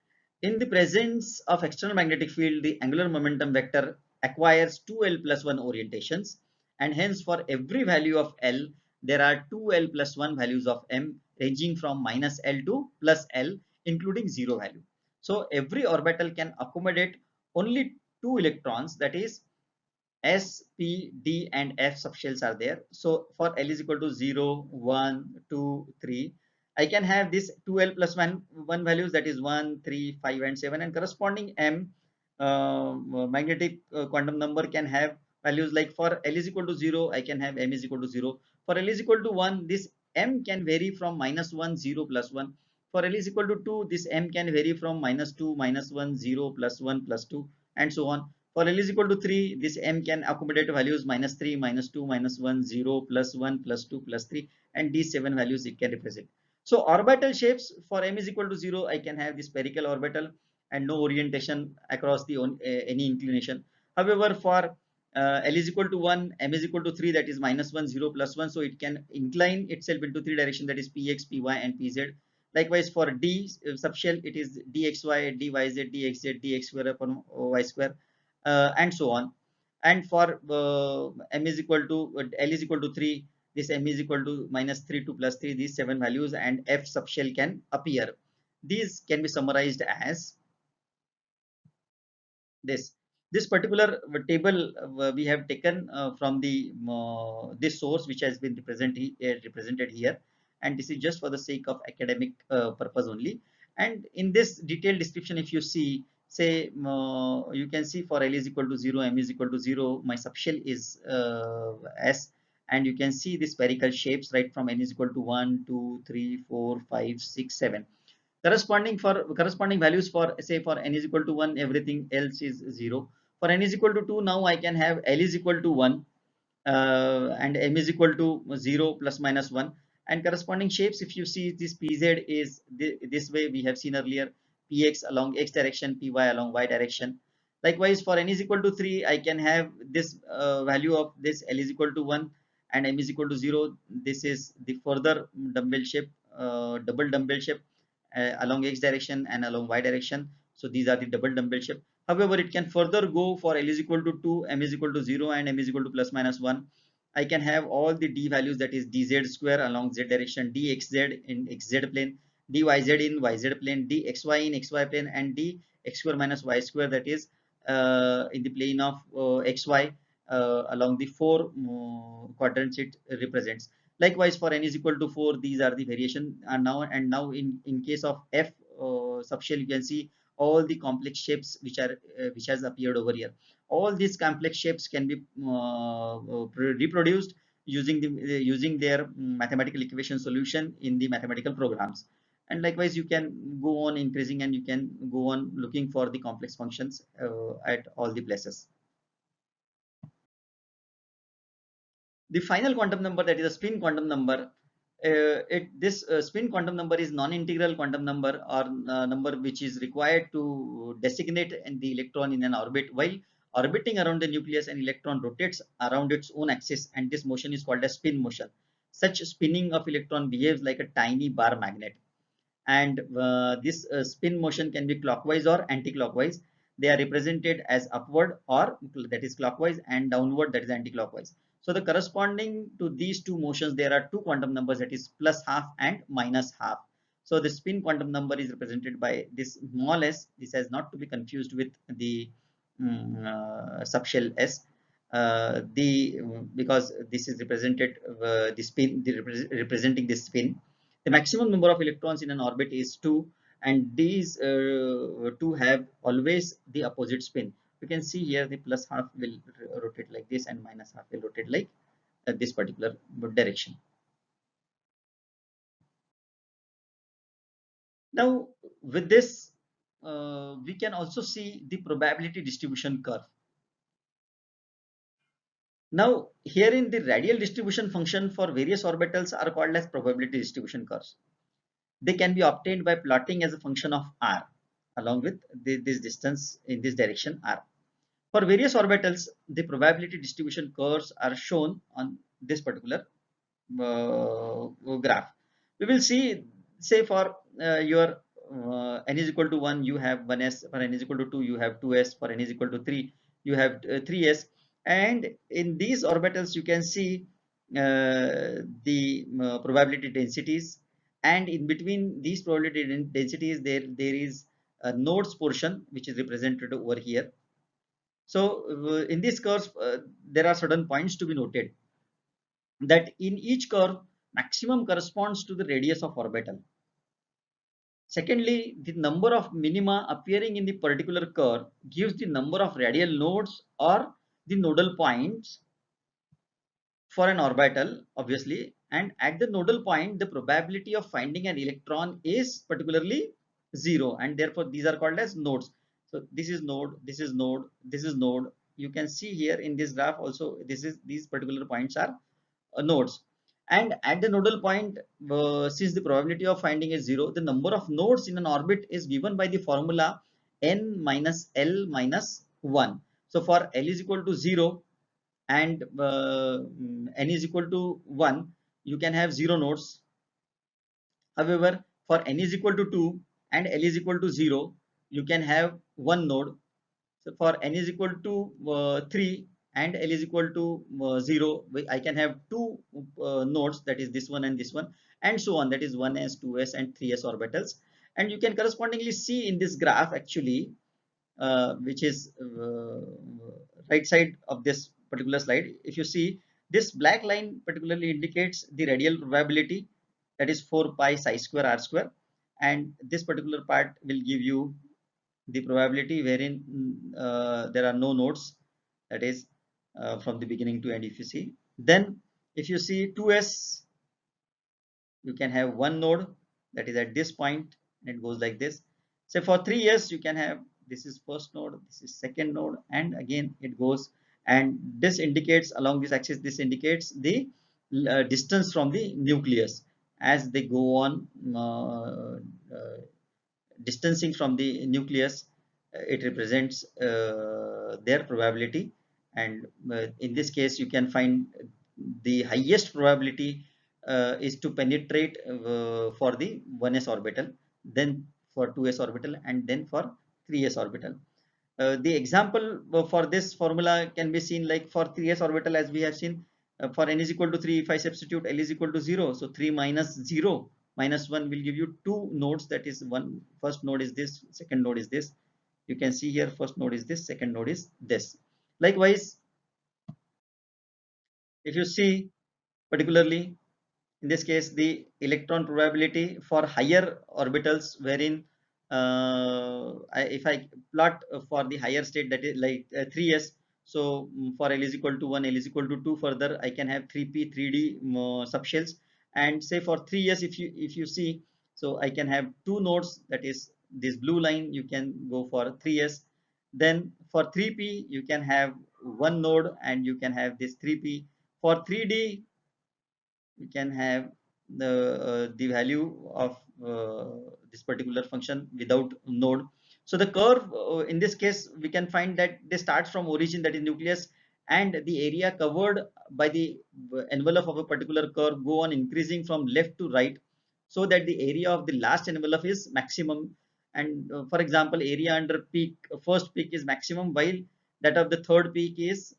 In the presence of external magnetic field, the angular momentum vector acquires 2L plus 1 orientations, and hence for every value of L, there are 2L plus 1 values of M ranging from minus L to plus L, including 0 value. So every orbital can accommodate only 2 electrons, that is S, P, D, and F subshells are there. So for L is equal to 0, 1, 2, 3, I can have this 2L plus 1 values, that is 1, 3, 5, and 7, and corresponding M magnetic quantum number can have values like for L is equal to 0, I can have M is equal to 0. For L is equal to 1, this m can vary from -1, 0, +1. For L is equal to 2, this m can vary from -2, -1, 0, +1, +2, and so on. For L is equal to 3, this m can accommodate values -3, -2, -1, 0, +1, +2, +3, and these 7 values it can represent. So orbital shapes for m is equal to 0, I can have the spherical orbital and no orientation across the any inclination. However, for L is equal to 1, m is equal to 3, that is -1, 0, +1, so it can incline itself into 3 direction, that is px, py, and pz. Likewise for D subshell, it is dxy, dyz, dxz, dx square upon y square, and so on. And for m is equal to L is equal to 3, this m is equal to -3 to +3, these 7 values, and f subshell can appear. These can be summarized as this particular table we have taken from the this source which has been represented here, and this is just for the sake of academic purpose only. And in this detailed description, if you see, say you can see for L is equal to 0, m is equal to 0, my subshell is S, and you can see the spherical shapes right from n is equal to 1, 2, 3, 4, 5, 6, 7. Corresponding values for, say, for n is equal to 1, everything else is 0. For n is equal to 2, now I can have L is equal to 1 and m is equal to 0 plus minus 1, and corresponding shapes, if you see, this pz is this way we have seen earlier, px along x direction, py along y direction. Likewise for n is equal to 3, I can have this value of this L is equal to 1 and m is equal to 0. This is the further dumbbell shape, double dumbbell shape along x direction and along y direction. So these are the double dumbbell shape. However, it can further go for L is equal to 2, m is equal to 0, and m is equal to plus minus 1. I can have all the d values, that is dz square along z direction, dxz in xz plane, dyz in yz plane, dxy in xy plane, and dx square minus y square, that is in the plane of xy along the four quadrants it represents. Likewise for n is equal to 4, these are the variation. And now in case of f subshell, you can see all the complex shapes which has appeared over here. All these complex shapes can be reproduced using their mathematical equation solution in the mathematical programs. And likewise you can go on increasing, and you can go on looking for the complex functions at all the places. The final quantum number, that is a spin quantum number, this spin quantum number is non-integral quantum number, or number which is required to designate the electron in an orbit. While orbiting around the nucleus, an electron rotates around its own axis, and this motion is called a spin motion. Such spinning of electron behaves like a tiny bar magnet, and this spin motion can be clockwise or anti-clockwise. They are represented as upward, or that is clockwise, and downward, that is anti-clockwise. So the corresponding to these two motions, there are two quantum numbers, that is plus half and minus half. So the spin quantum number is represented by this small s. This has not to be confused with the subshell s. Because this is represented representing the spin. The maximum number of electrons in an orbit is 2, and these two have always the opposite spin. You can see here the plus half will rotate like this, and minus half will rotate like this particular direction. Now with this we can also see the probability distribution curve. Now here in the radial distribution function for various orbitals are called as probability distribution curves. They can be obtained by plotting as a function of r along with this distance in this direction r. For various orbitals, the probability distribution curves are shown on this particular graph. We will see, say for your n is equal to 1, you have 1s. For n is equal to 2, you have 2s. For n is equal to 3, you have 3s. And in these orbitals, you can see the probability densities, and in between these probability densities, there is a nodes portion which is represented over here. So in this curve, there are certain points to be noted, that in each curve, maximum corresponds to the radius of orbital. Secondly, the number of minima appearing in the particular curve gives the number of radial nodes or the nodal points for an orbital, obviously, and at the nodal point, the probability of finding an electron is particularly 0, and therefore these are called as nodes. So this is node, this is node, this is node. You can see here in this graph also, these particular points are nodes. And at the nodal point, since the probability of finding is 0, the number of nodes in an orbit is given by the formula n minus L minus 1. So for L is equal to 0 and n is equal to 1, you can have 0 nodes. However, for n is equal to 2 and L is equal to 0, you can have 1 node. So for n is equal to 3 and L is equal to 0, I can have two nodes, that is this one and this one, and so on, that is 1s, 2s and 3s orbitals. And you can correspondingly see in this graph actually, which is right side of this particular slide. If you see, this black line particularly indicates the radial probability, that is 4 pi psi square r square, and this particular part will give you the probability wherein there are no nodes, that is from the beginning to end. If you see, then if you see 2s, you can have one node, that is at this point, and it goes like this. So for 3s, you can have, this is first node, this is second node, and again it goes, and this indicates along this axis, this indicates the distance from the nucleus as they go on distancing from the nucleus. It represents their probability, and in this case you can find the highest probability is to penetrate for the 1s orbital, then for 2s orbital, and then for 3s orbital. The example for this formula can be seen like for 3s orbital, as we have seen, for n is equal to 3, if I substitute L is equal to 0, so 3 minus 0 minus 1 will give you two nodes, that is one, first node is this, second node is this. You can see here, first node is this, second node is this. Likewise, if you see particularly in this case, the electron probability for higher orbitals, wherein if I plot for the higher state, that is like 3s, so for L is equal to 1, L is equal to 2, further I can have 3p 3d subshells. And say for 3s, if you see, so I can have two nodes, that is this blue line, you can go for 3s. Then for 3p you can have one node, and you can have this 3p. For 3d we can have the value of this particular function without node. So the curve in this case, we can find that they start from origin, that is nucleus, and the area covered by the envelope of a particular curve go on increasing from left to right, so that the area of the last envelope is maximum. And for example, area under peak, first peak is maximum, while that of the third peak is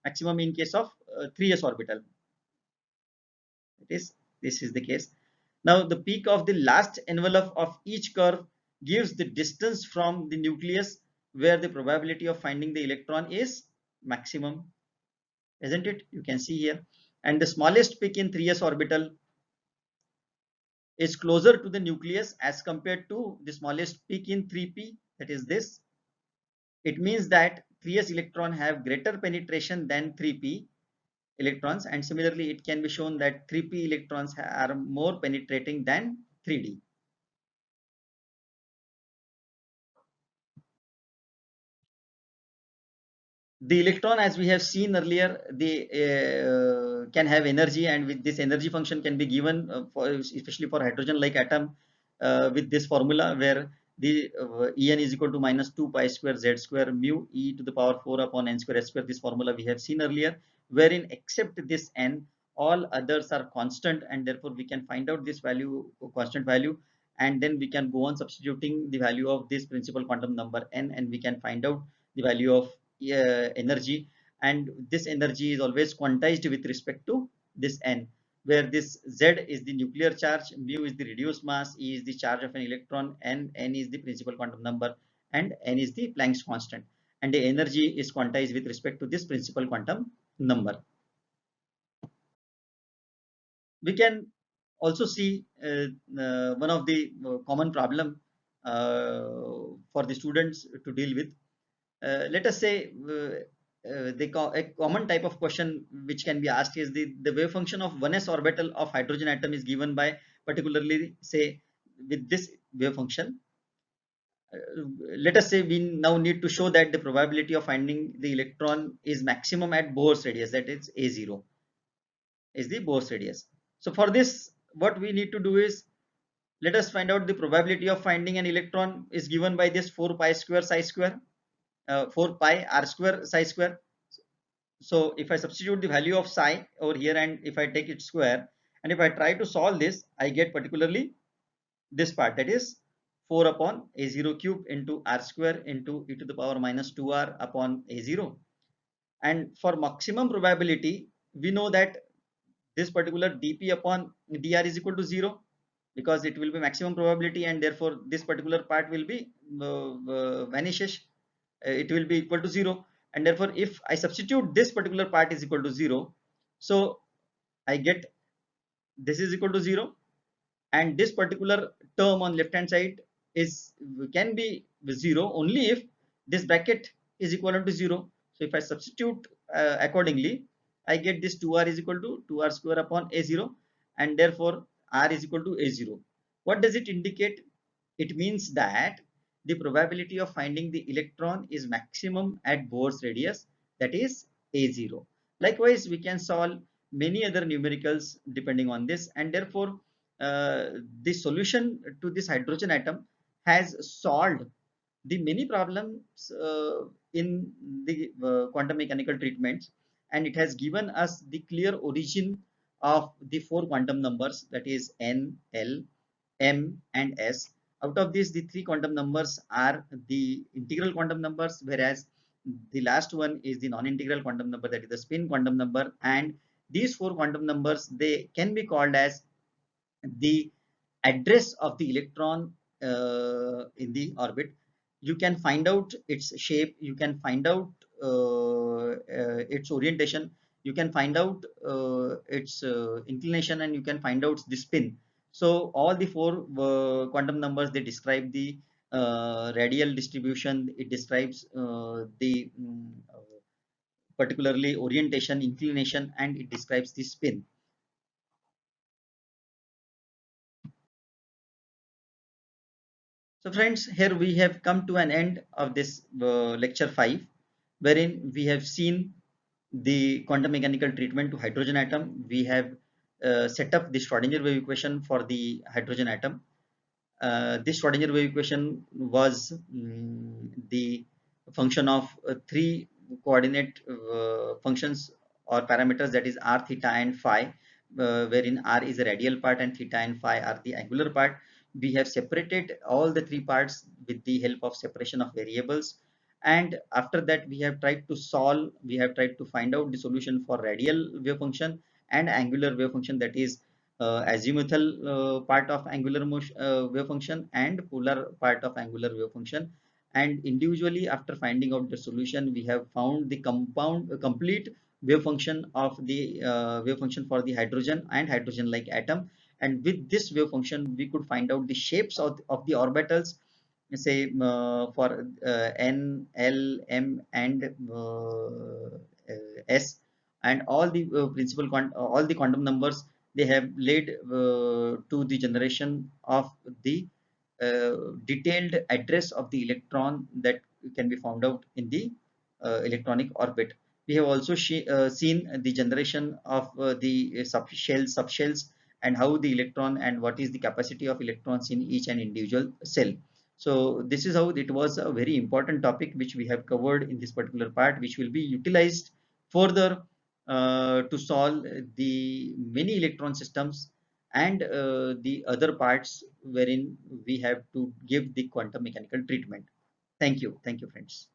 maximum in case of 3s orbital. It is, this is the case. Now the peak of the last envelope of each curve gives the distance from the nucleus where the probability of finding the electron is maximum, isn't it? You can see here. And the smallest peak in 3s orbital is closer to the nucleus as compared to the smallest peak in 3p, that is this. It means that 3s electron have greater penetration than 3p electrons, and similarly it can be shown that 3p electrons are more penetrating than 3d. The electron, as we have seen earlier, they can have energy, and with this energy function can be given for, especially for hydrogen like atom, with this formula where the En is equal to minus 2 pi square z square mu e to the power 4 upon n square s square. This formula we have seen earlier, wherein except this n, all others are constant, and therefore we can find out this value, constant value, and then we can go on substituting the value of this principal quantum number n, and we can find out the value of energy. And this energy is always quantized with respect to this n, where this z is the nuclear charge, mu is the reduced mass, e is the charge of an electron, and n is the principal quantum number, and n is the Planck's constant, and the energy is quantized with respect to this principal quantum number. We can also see one of the common problem for the students to deal with. Let us say a common type of question which can be asked is the wave function of 1s orbital of hydrogen atom is given by particularly say with this wave function. Let us say we now need to show that the probability of finding the electron is maximum at Bohr's radius, that is A0 is the Bohr's radius. So for this, what we need to do is, let us find out the probability of finding an electron is given by this 4 pi square psi square, 4 pi r square psi square. So if I substitute the value of psi over here and if I take its square and if I try to solve this, I get particularly this part, that is 4 upon a0 cube into r square into e to the power minus 2r upon a0. And for maximum probability, we know that this particular dp upon dr is equal to 0 because it will be maximum probability, and therefore this particular part will be vanishes. It will be equal to 0, and therefore if I substitute this particular part is equal to 0, so I get this is equal to 0, and this particular term on left hand side is can be 0 only if this bracket is equivalent to 0. So if I substitute accordingly, I get this 2r is equal to 2r square upon a0, and therefore r is equal to a0. What does it indicate? It means that the probability of finding the electron is maximum at Bohr's radius, that is a0. Likewise, we can solve many other numericals depending on this, and therefore the solution to this hydrogen atom has solved the many problems in the quantum mechanical treatments, and it has given us the clear origin of the four quantum numbers, that is n, l, m and s. Out of these, the three quantum numbers are the integral quantum numbers, whereas the last one is the non-integral quantum number, that is the spin quantum number. And these four quantum numbers, they can be called as the address of the electron in the orbit. You can find out its shape, you can find out its orientation, you can find out its inclination, and you can find out the spin. So all the four quantum numbers, they describe the radial distribution, it describes the particularly orientation, inclination, and it describes the spin. So friends, here we have come to an end of this lecture 5, wherein we have seen the quantum mechanical treatment to hydrogen atom. We have set up the Schrodinger wave equation for the hydrogen atom. This Schrodinger wave equation was the function of three coordinate functions or parameters, that is r, theta and phi, wherein r is the radial part and theta and phi are the angular part. We have separated all the three parts with the help of separation of variables, and after that we have tried to find out the solution for radial wave function and angular wave function, that is azimuthal part of angular motion, wave function, and polar part of angular wave function. And individually, after finding out the solution, we have found the complete wave function of the wave function for the hydrogen and hydrogen like atom. And with this wave function, we could find out the shapes of the orbitals, say for n, l, m and s, and all the all the quantum numbers, they have led to the generation of the detailed address of the electron that can be found out in the electronic orbit. We have also seen the generation of the subshells, and how the electron and what is the capacity of electrons in each and individual cell. So this is how it was a very important topic which we have covered in this particular part, which will be utilized further to solve the many electron systems and the other parts wherein we have to give the quantum mechanical treatment. Thank you friends.